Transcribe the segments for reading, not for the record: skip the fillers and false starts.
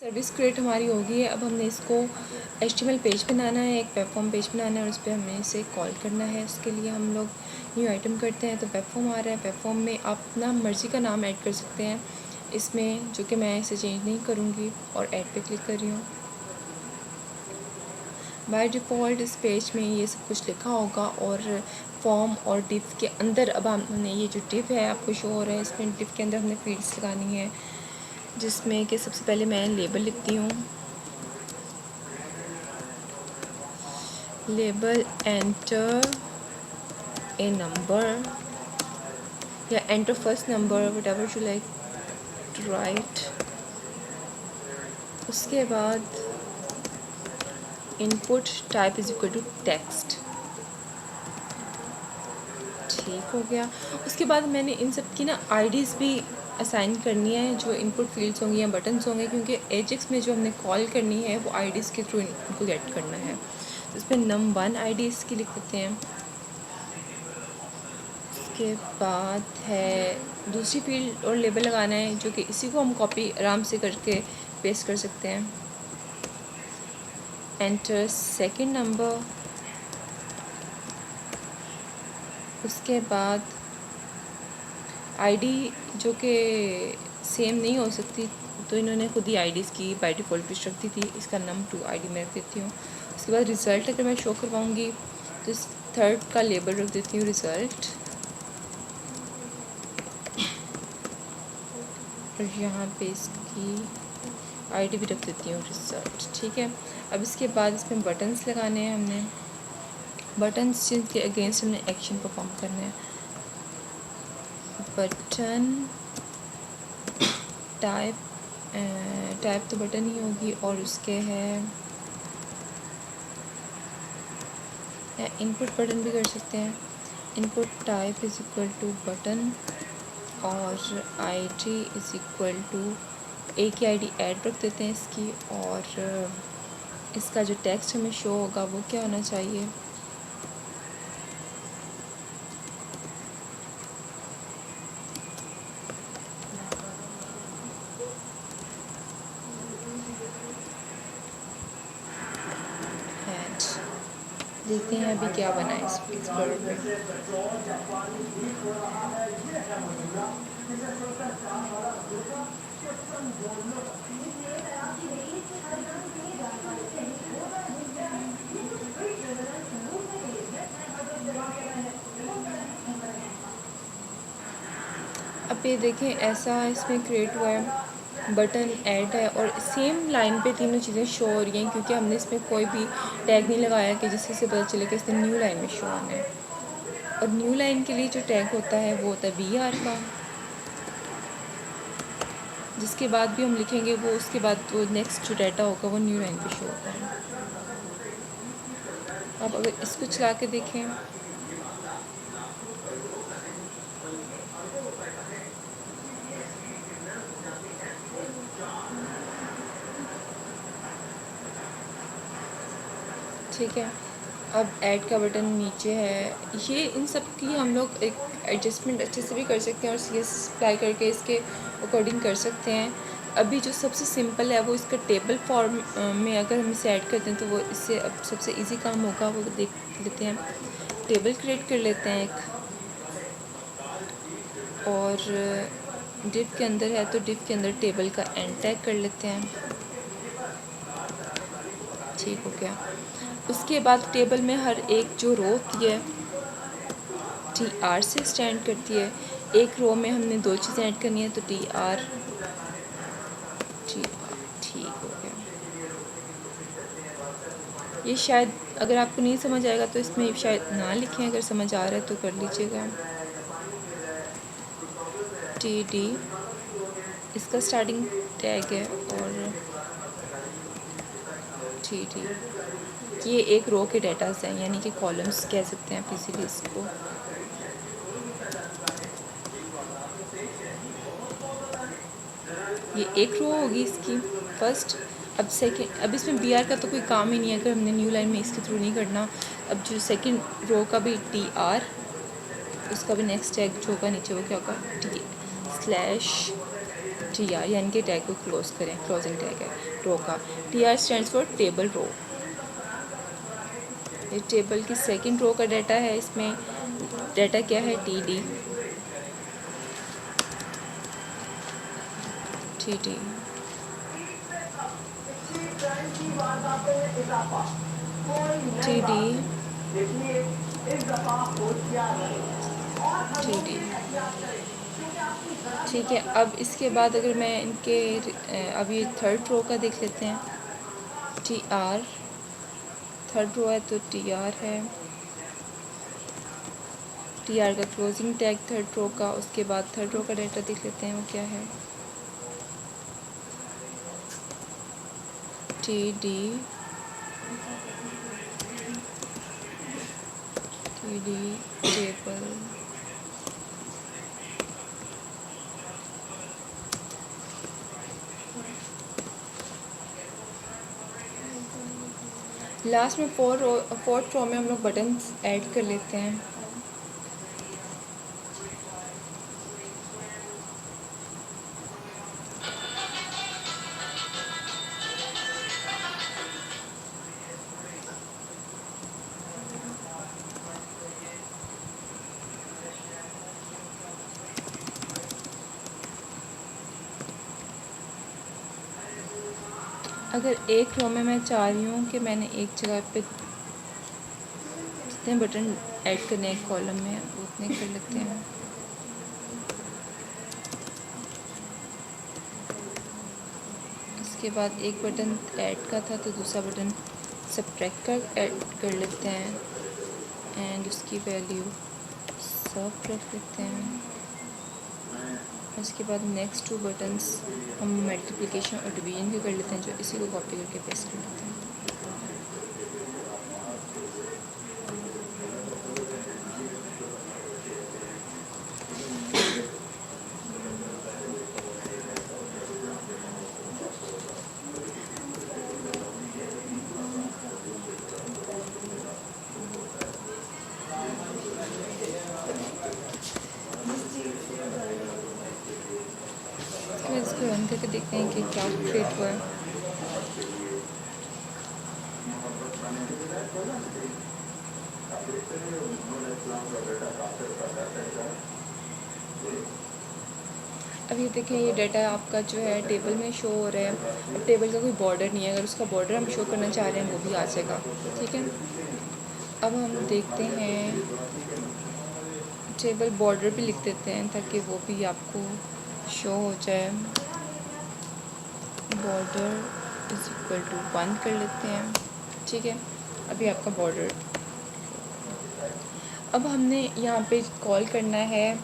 Service create हमारी हो गई है। अब हमने इसको HTML पेज बनाना है, एक वेब फॉर्म पेज बनाना है और उस पर हमें इसे कॉल करना है। उसके लिए हम लोग न्यू आइटम करते हैं तो वेब फॉर्म आ रहा है। वेब फॉर्म में आप अपना मर्ज़ी का नाम ऐड कर सकते हैं इसमें, जो कि मैं इसे चेंज नहीं करूँगी और ऐड पे क्लिक कर रही हूँ। बाय डिफ़ॉल्ट इस पेज में ये सब कुछ लिखा होगा और फॉर्म और डिव के अंदर अब हमने ये जो डिव है आपको शो हो रहा है, इसमें डिव के अंदर हमने फील्ड्स लगानी है, जिसमें कि सबसे पहले मैं लेबल लिखती हूँ। लेबल एंटर ए नंबर या enter first number, whatever you like to write. उसके बाद input type is equal to text. ठीक हो गया। उसके बाद मैंने इन सब की ना आईडीज़ भी असाइन करनी है, जो इनपुट फील्ड्स होंगी या बटन्स होंगे, क्योंकि एजेक्स में जो हमने कॉल करनी है वो आईडीज़ के थ्रू इनको गेट करना है। तो इसमें num1 आईडी इसकी लिख देते हैं। उसके बाद है दूसरी फील्ड और लेबल लगाना है, जो कि इसी को हम कॉपी आराम से करके पेस्ट कर सकते हैं। Enter second number. उसके बाद आईडी जो कि सेम नहीं हो सकती, तो इन्होंने खुद ही आईडीज़ की बाय डिफ़ॉल्ट पिच रख दी थी। इसका num2 आईडी मैं रख देती हूँ। उसके बाद रिज़ल्ट अगर मैं शो करवाऊँगी तो इस थर्ड का लेबल रख देती हूँ रिज़ल्ट, और यहाँ पे इसकी आईडी भी रख देती हूँ रिज़ल्ट। ठीक है। अब इसके बाद इसमें बटन्स लगाने हैं हमने, बटन्स जिनके अगेंस्ट हमने एक्शन परफॉर्म करना है। बटन टाइप तो बटन ही होगी, और उसके है इनपुट बटन भी कर सकते हैं। Input type is equal to button और आईडी इज़ इक्वल टू एक ही आईडी ऐड रख देते हैं इसकी, और इसका जो टेक्स्ट हमें शो होगा वो क्या होना चाहिए, देखते हैं अभी क्या बना है इस एक्सप्लोरर पे। अब ये देखें ऐसा इसमें क्रिएट हुआ है, बटन ऐड है और सेम लाइन पे तीनों चीज़ें शो हो रही हैं, क्योंकि हमने इसमें कोई भी टैग नहीं लगाया कि जिससे से पता चले कि इसने न्यू लाइन में शो आना है। और न्यू लाइन के लिए जो टैग होता है वो होता है BR का, जिसके बाद भी हम लिखेंगे वो उसके बाद वो नेक्स्ट जो डाटा होगा वो न्यू लाइन पे शो होगा। अब अगर इसको चला के देखें, ठीक है। अब ऐड का बटन नीचे है। ये इन सब की हम लोग एक एडजस्टमेंट अच्छे से भी कर सकते हैं और CS अप्लाई करके इसके अकॉर्डिंग कर सकते हैं। अभी जो सबसे सिंपल है वो इसका टेबल फॉर्म में अगर हम इसे ऐड करते हैं तो वो इससे अब सबसे इजी काम होगा, वो देख लेते हैं। टेबल क्रिएट कर लेते हैं एक, और डिव के अंदर है तो डिव के अंदर टेबल का एंड टैग कर लेते हैं। ठीक हो गया। उसके बाद टेबल में हर एक जो रो होती है TR से स्टैंड करती है। एक रो में हमने दो चीज़ें ऐड करनी है तो TR ठीक हो गया। ये शायद अगर आपको नहीं समझ आएगा तो इसमें शायद ना लिखें, अगर समझ आ रहा है तो कर लीजिएगा। TD इसका स्टार्टिंग टैग है, और TD ये एक रो के डेटास हैं, यानी कि कॉलम्स कह सकते हैं आप इसीलिए इसको। ये एक रो होगी इसकी फर्स्ट। अब सेकंड, अब इसमें BR का तो कोई काम ही नहीं है अगर हमने न्यू लाइन में इसके थ्रू नहीं करना। अब जो सेकंड रो का भी TR, उसका भी नेक्स्ट टैग जो होगा नीचे वो क्या होगा T/, टी आर, यानी कि टैग को क्लोज करें, क्लोजिंग टैग है रो का। T R stands for table row. ये टेबल की सेकंड रो का डाटा है। इसमें डाटा क्या है, T D, T D, T D, T D. ठीक है, अब इसके बाद अगर मैं इनके अब ये थर्ड रो का देख लेते हैं। टी आर थर्ड रो है तो टी आर है, टी आर का क्लोजिंग टैग थर्ड रो का। उसके बाद थर्ड रो का डाटा देख लेते हैं वो क्या है, T D, T D table, last में फोर्थ रो में हम लोग बटन्स ऐड कर लेते हैं। अगर एक रो में मैं चाह रही हूँ कि मैंने एक जगह पे जितने बटन ऐड करने हैं कॉलम में उतने कर लेते हैं। इसके बाद एक बटन ऐड का था तो दूसरा बटन सब्ट्रैक्ट का ऐड कर लेते हैं एंड उसकी वैल्यू सब रख लेते हैं। उसके बाद नेक्स्ट टू बटन्स हम मल्टीप्लिकेशन और डिवीजन के कर लेते हैं, जो इसी को कॉपी करके पेस्ट कर लेते हैं। फिर इसको रन करके देखते हैं कि क्या क्रिएट हुआ है। अब ये देखें, ये डाटा आपका जो है टेबल में शो हो रहा है। अब टेबल का कोई बॉर्डर नहीं है, अगर उसका बॉर्डर हम शो करना चाह रहे हैं वो भी आ जाएगा। ठीक है, अब हम देखते हैं टेबल बॉर्डर भी लिख देते हैं ताकि वो भी आपको शो हो जाए। बॉर्डर इज इक्वल टू 1 कर लेते हैं। ठीक है, अभी आपका बॉर्डर। अब हमने यहाँ पे कॉल करना है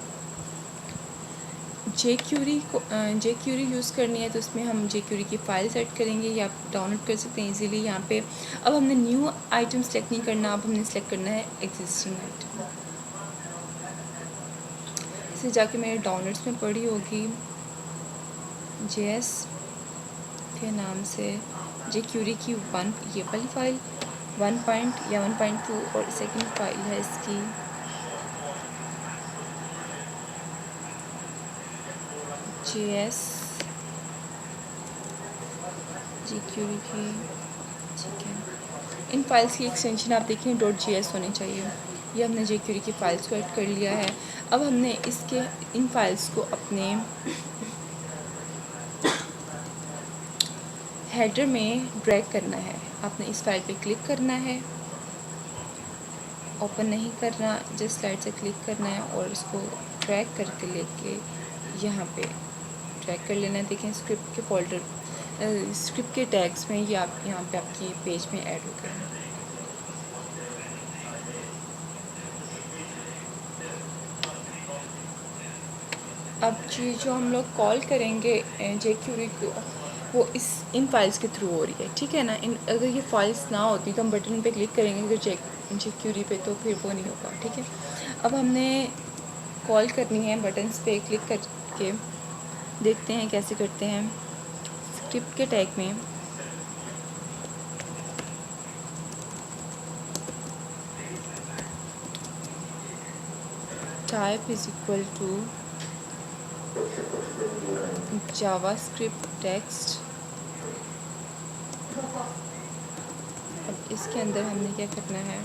जेक्यूरी को। जेक्यूरी यूज़ करनी है तो उसमें हम जेक्यूरी की फ़ाइल सेट करेंगे या आप डाउनलोड कर सकते हैं इजीली यहाँ पे। अब हमने न्यू आइटम सेलेक्ट नहीं करना, अब हमने सेलेक्ट करना है एग्जिस्टिंग आइटम। इसे जाके मेरे डाउनलोड्स में पड़ी होगी JS के नाम से जेक्यूरी की ये वाली फ़ाइल 1 या 1.2 और सेकंड फाइल है इसकी JS जेक्यूरी की। ठीक है, इन फाइल्स की एक्सटेंशन आप देखें .js होनी चाहिए। ये हमने जेक्यूरी की फ़ाइल्स को ऐड कर लिया है। अब हमने इसके इन फाइल्स को अपने हेडर में ड्रैग करना है। आपने इस फाइल पे क्लिक करना है, ओपन नहीं करना, जस्ट स्लाइड से क्लिक करना है और इसको ड्रैग करके लेके यहाँ पे ड्रैग कर लेना है। देखें स्क्रिप्ट के फोल्डर, स्क्रिप्ट के टैग्स में ये आप यहाँ पे आपकी पेज में ऐड हो गए हैं। अब जी जो हम लोग कॉल करेंगे जेक्यूरी को, वो इन फाइल्स के थ्रू हो रही है। ठीक है ना, अगर ये फाइल्स ना होती तो हम बटन पे क्लिक करेंगे अगर जेक्यूरी पे, तो फिर वो नहीं होगा। ठीक है, अब हमने कॉल करनी है बटन्स पे क्लिक करके। देखते हैं कैसे करते हैं। स्क्रिप्ट के टैग में type is equal to JavaScript text. अब इसके अंदर हमने क्या करना है,